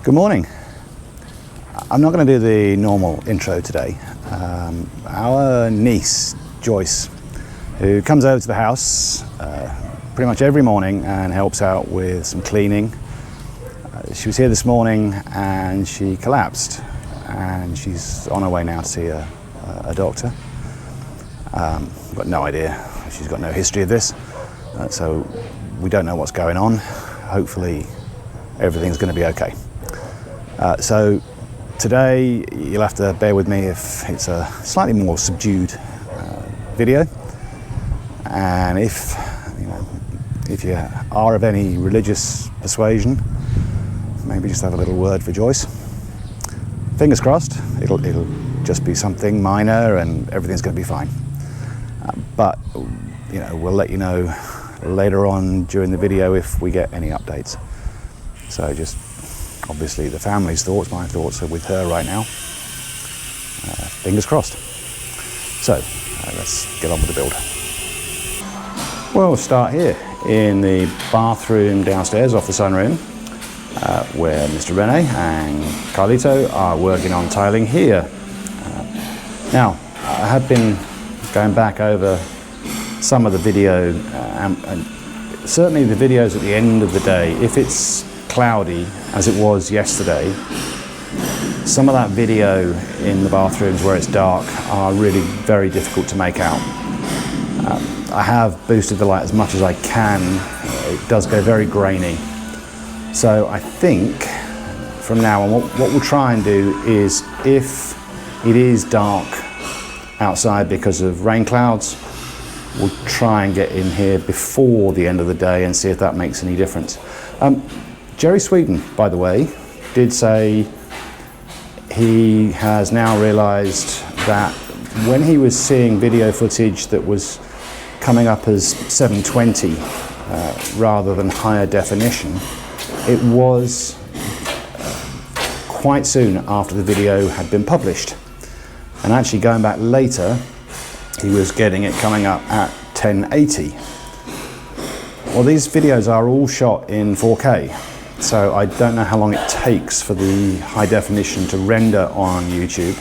Good morning. I'm not going to do the normal intro today. Our niece, Joyce, who comes over to the house pretty much every morning and helps out with some cleaning. She was here this morning and she collapsed, and she's on her way now to see a doctor. I've got no idea. She's got no history of this, so we don't know what's going on. Hopefully everything's going to be okay. So today you'll have to bear with me if it's a slightly more subdued video, and if you are of any religious persuasion, maybe just have a little word for Joyce. Fingers crossed, it'll just be something minor and everything's going to be fine. But we'll let you know later on during the video if we get any updates. So just obviously the family's thoughts, my thoughts are with her right now. Fingers crossed. So let's get on with the build. Well, we'll start here in the bathroom downstairs off the sunroom, where Mr. Rene and Carlito are working on tiling here. Now, I have been going back over some of the video, and certainly the videos at the end of the day. If it's cloudy, as it was yesterday, some of that video in the bathrooms where it's dark are really very difficult to make out. I have boosted the light as much as I can. It does go very grainy. So I think from now on, what we'll try and do is, if it is dark outside because of rain clouds, we'll try and get in here before the end of the day and see if that makes any difference. Jerry Sweden, by the way, did say he has now realised that when he was seeing video footage that was coming up as 720 rather than higher definition, it was quite soon after the video had been published. And actually going back later, he was getting it coming up at 1080. Well, these videos are all shot in 4K. So I don't know how long it takes for the high definition to render on YouTube,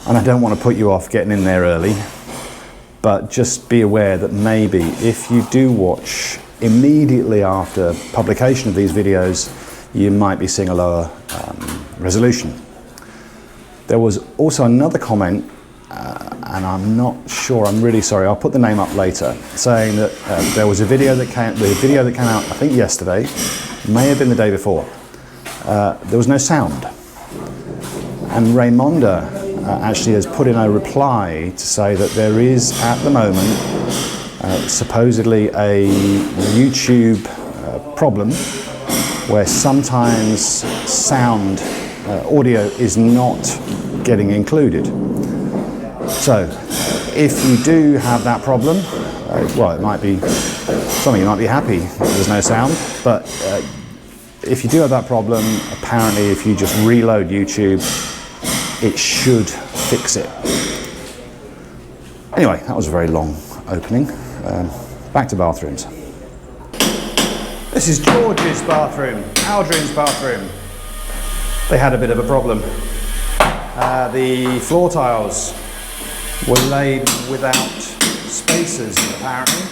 and I don't want to put you off getting in there early, but just be aware that maybe if you do watch immediately after publication of these videos, you might be seeing a lower resolution. There was also another comment, and I'm not sure, I'm really sorry, I'll put the name up later, saying that there was a video that came out, I think yesterday, may have been the day before. There was no sound. And Raymonda actually has put in a reply to say that there is, at the moment, supposedly a YouTube problem where sometimes sound, audio is not getting included. So, if you do have that problem, well, it might be something you might be happy that there's no sound, but if you do have that problem, apparently if you just reload YouTube, it should fix it. Anyway, that was a very long opening. Back to bathrooms. This is George's bathroom, Aldrin's bathroom. They had a bit of a problem. The floor tiles were laid without spacers, apparently.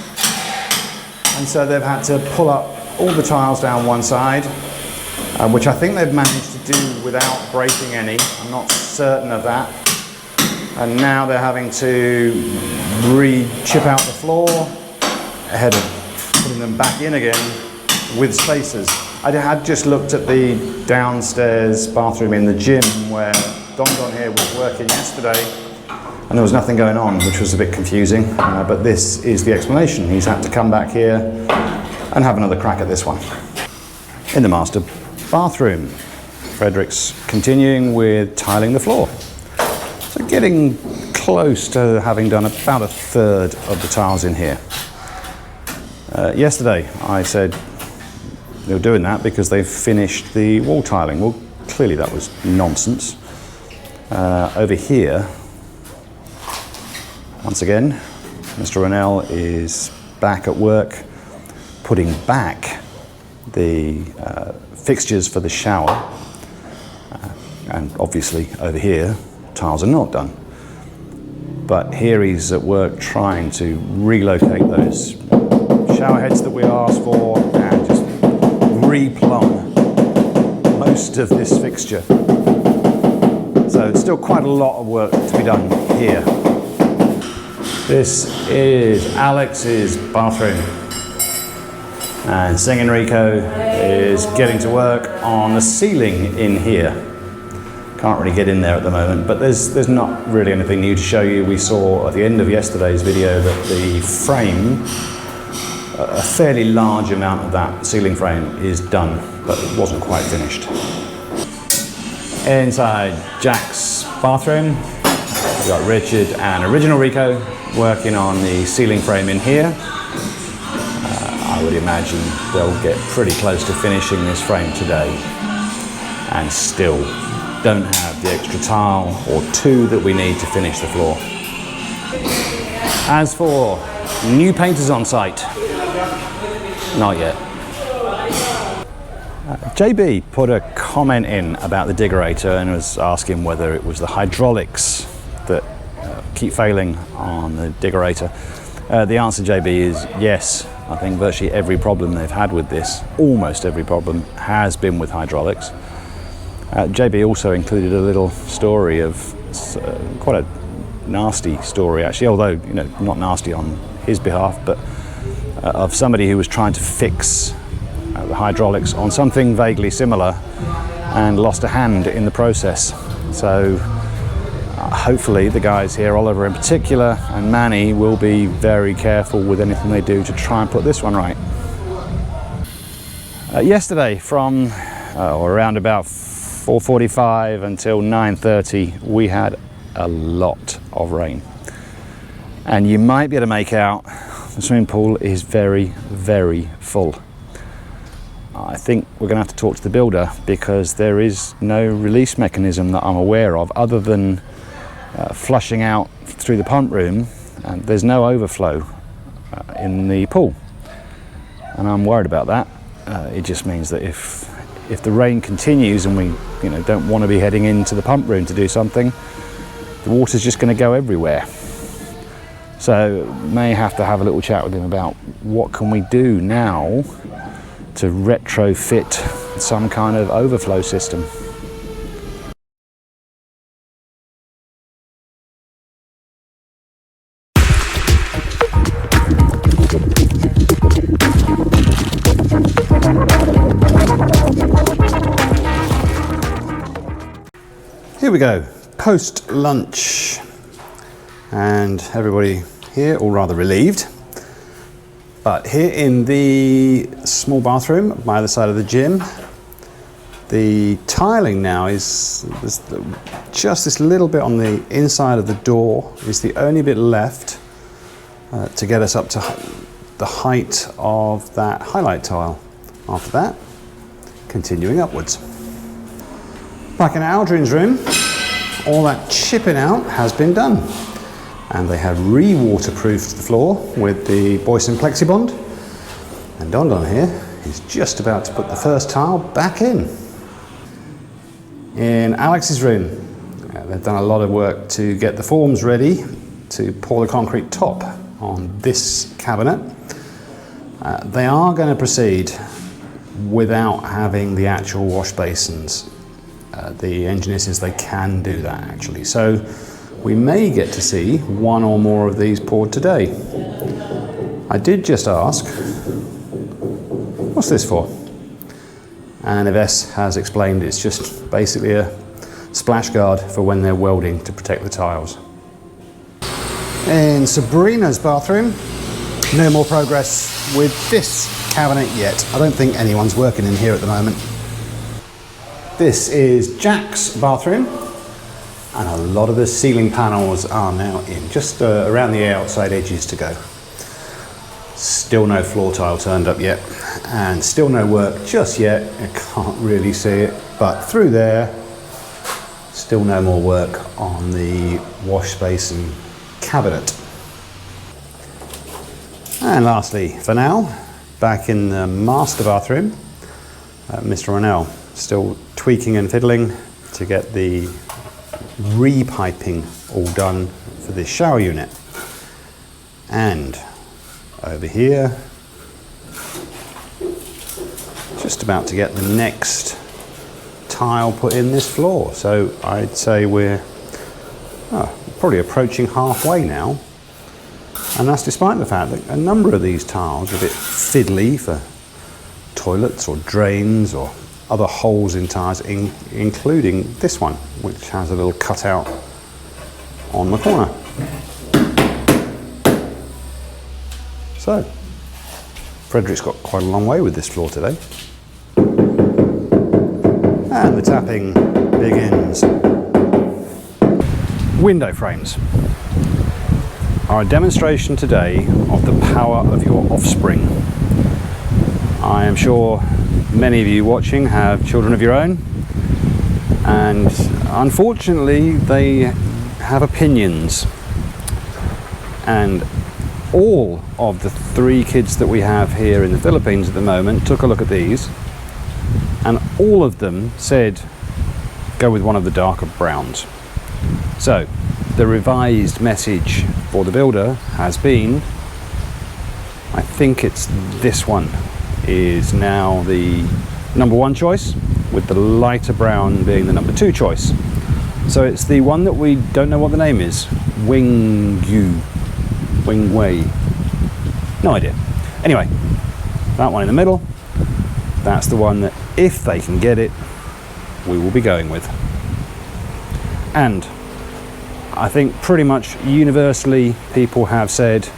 And so they've had to pull up all the tiles down one side, which I think they've managed to do without breaking any. I'm not certain of that. And now they're having to re-chip out the floor ahead of putting them back in again with spacers. I had just looked at the downstairs bathroom in the gym where Don here was working yesterday, and there was nothing going on, which was a bit confusing, but this is the explanation. He's had to come back here and have another crack at this one. In the master bathroom, Frederick's continuing with tiling the floor. So getting close to having done about a third of the tiles in here. Yesterday I said they were doing that because they finished the wall tiling. Well, clearly that was nonsense. Over here, once again, Mr. Ronell is back at work putting back the fixtures for the shower. And obviously over here, tiles are not done. But here he's at work trying to relocate those shower heads that we asked for and just replumb most of this fixture. So it's still quite a lot of work to be done here. This is Alex's bathroom. And Singing Rico is getting to work on the ceiling in here. Can't really get in there at the moment, but there's not really anything new to show you. We saw at the end of yesterday's video that the frame, a fairly large amount of that ceiling frame is done, but it wasn't quite finished. Inside Jack's bathroom, we've got Richard and Original Rico working on the ceiling frame in here. I would imagine they'll get pretty close to finishing this frame today, and still don't have the extra tile or two that we need to finish the floor. As for new painters on site, not yet. JB put a comment in about the Diggerator and was asking whether it was the hydraulics that keep failing on the Diggerator. The answer, JB, is yes. I think virtually every problem they've had with this, almost every problem, has been with hydraulics. JB also included a little story of quite a nasty story, actually, although not nasty on his behalf, but of somebody who was trying to fix the hydraulics on something vaguely similar and lost a hand in the process. So hopefully the guys here, Oliver in particular and Manny, will be very careful with anything they do to try and put this one right. Yesterday from around about 4:45 until 9:30 we had a lot of rain, and you might be able to make out the swimming pool is very, very full. I think we're going to have to talk to the builder because there is no release mechanism that I'm aware of other than flushing out through the pump room, and there's no overflow in the pool, and I'm worried about that. It just means that if the rain continues and we don't want to be heading into the pump room to do something, the water's just going to go everywhere. So may have to have a little chat with him about what can we do now to retrofit some kind of overflow system. Here we go, post lunch, and everybody here all rather relieved. But here in the small bathroom by the side of the gym, the tiling now is just this little bit on the inside of the door is the only bit left to get us up to the height of that highlight tile. After that, continuing upwards. Back in Aldrin's room, all that chipping out has been done. And they have re-waterproofed the floor with the Boyson Plexibond. And Don here is just about to put the first tile back in. In Alex's room, they've done a lot of work to get the forms ready to pour the concrete top on this cabinet. They are going to proceed without having the actual wash basins. The engineer says they can do that actually. So we may get to see one or more of these poured today. I did just ask, what's this for? And Yves has explained it's just basically a splash guard for when they're welding to protect the tiles. In Sabrina's bathroom, no more progress with this cabinet yet. I don't think anyone's working in here at the moment. This is Jack's bathroom, and a lot of the ceiling panels are now in, just around the outside edges to go. Still no floor tile turned up yet, and still no work just yet. I can't really see it, but through there, still no more work on the wash basin cabinet. And lastly, for now, back in the master bathroom, Mr. Ronell still tweaking and fiddling to get the repiping all done for this shower unit. And over here, just about to get the next tile put in this floor. So I'd say we're probably approaching halfway now. And that's despite the fact that a number of these tiles are a bit fiddly for toilets or drains or other holes in tiles, including this one, which has a little cutout on the corner. So, Frederick's got quite a long way with this floor today. And the tapping begins. Window frames are a demonstration today of the power of your offspring. I am sure many of you watching have children of your own, and unfortunately they have opinions. And all of the 3 kids that we have here in the Philippines at the moment took a look at these, and all of them said go with one of the darker browns. So the revised message for the builder has been, I think it's this one is now the number 1 choice, with the lighter brown being the number 2 choice. So it's the one that we don't know what the name is. Wing Wei. No idea. Anyway, that one in the middle, that's the one that, if they can get it, we will be going with. And I think pretty much universally people have said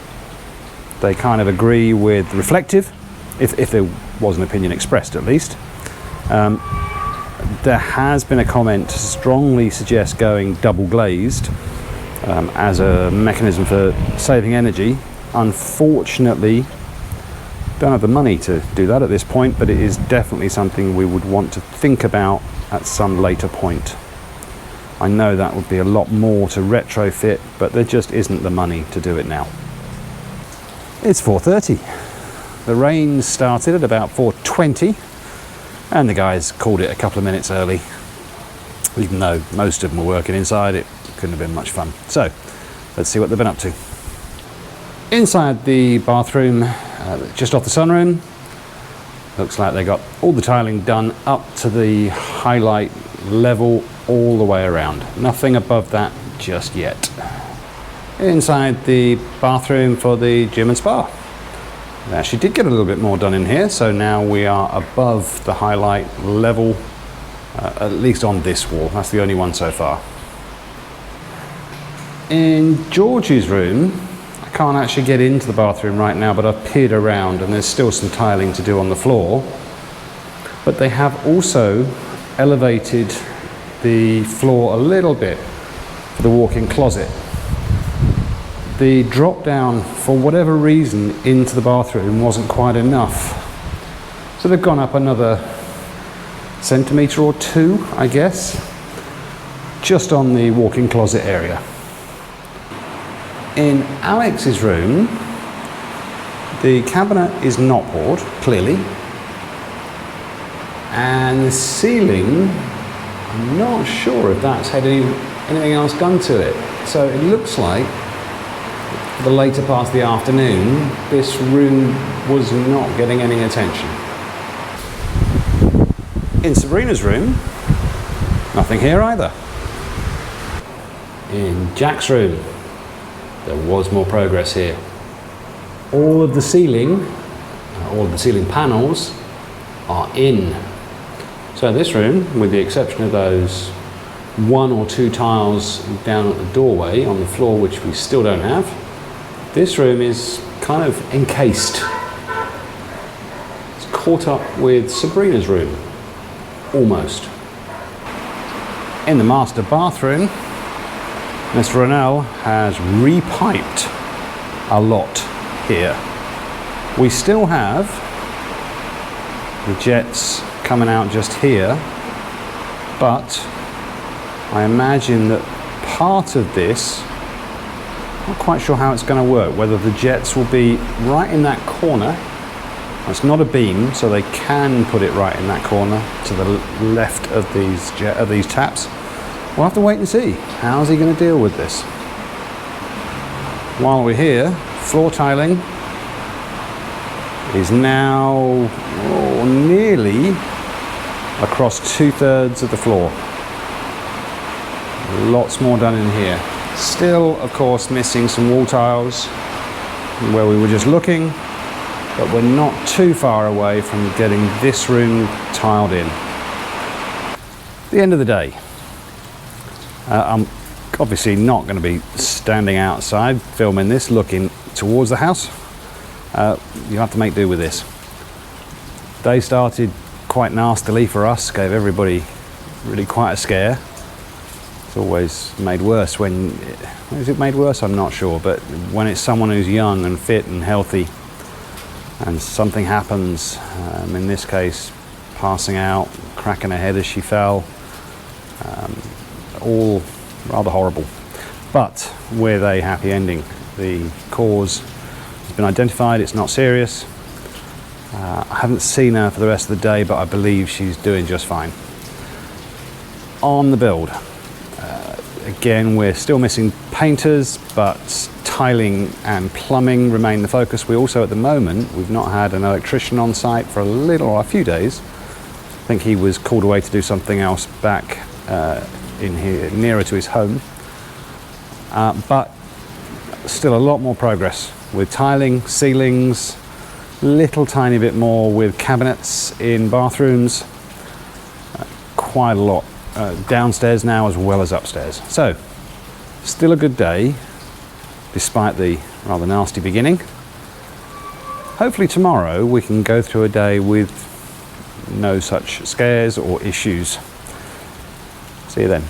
they kind of agree with reflective, if there was an opinion expressed at least. There has been a comment to strongly suggest going double glazed as a mechanism for saving energy. Unfortunately, don't have the money to do that at this point, but it is definitely something we would want to think about at some later point. I know that would be a lot more to retrofit, but there just isn't the money to do it now. It's 4:30. The rain started at about 4:20, and the guys called it a couple of minutes early. Even though most of them were working inside, it couldn't have been much fun. So, let's see what they've been up to. Inside the bathroom, just off the sunroom, looks like they got all the tiling done up to the highlight level all the way around. Nothing above that just yet. Inside the bathroom for the gym and spa. They actually did get a little bit more done in here, so now we are above the highlight level, at least on this wall. That's the only one so far. In George's room, I can't actually get into the bathroom right now, but I've peered around and there's still some tiling to do on the floor. But they have also elevated the floor a little bit for the walk-in closet. The drop down, for whatever reason, into the bathroom wasn't quite enough. So they've gone up another centimetre or 2, I guess, just on the walk-in closet area. In Alex's room, the cabinet is not poured, clearly. And the ceiling, I'm not sure if that's had anything else done to it. So it looks like for the later part of the afternoon, this room was not getting any attention. In Sabrina's room, nothing here either. In Jack's room, there was more progress here. All of the ceiling panels are in. So this room, with the exception of those 1 or 2 tiles down at the doorway on the floor, which we still don't have, this room is kind of encased. It's caught up with Sabrina's room, almost. In the master bathroom, Mr. Ronell has repiped a lot here. We still have the jets coming out just here, but I imagine that part of this, I'm not quite sure how it's going to work, whether the jets will be right in that corner It's not a beam, so they can put it right in that corner to the left of these taps. We'll have to wait and see. How's he going to deal with this? While we're here, floor tiling is now nearly across 2/3 of the floor. Lots more done in here. Still, of course, missing some wall tiles where we were just looking, but we're not too far away from getting this room tiled in. At the end of the day, I'm obviously not going to be standing outside filming this looking towards the house. You have to make do with this. Day started quite nastily for us, gave everybody really quite a scare. It's always made worse when, is it made worse? I'm not sure, but when it's someone who's young and fit and healthy and something happens, in this case, passing out, cracking her head as she fell, all rather horrible. But with a happy ending. The cause has been identified, it's not serious. I haven't seen her for the rest of the day, but I believe she's doing just fine. On the build, again, we're still missing painters, but tiling and plumbing remain the focus. We also, at the moment, we've not had an electrician on site for a few days. I think he was called away to do something else back in here, nearer to his home. But still a lot more progress with tiling, ceilings, little tiny bit more with cabinets in bathrooms, quite a lot downstairs now as well as upstairs. So still a good day despite the rather nasty beginning. Hopefully tomorrow we can go through a day with no such scares or issues. See you then.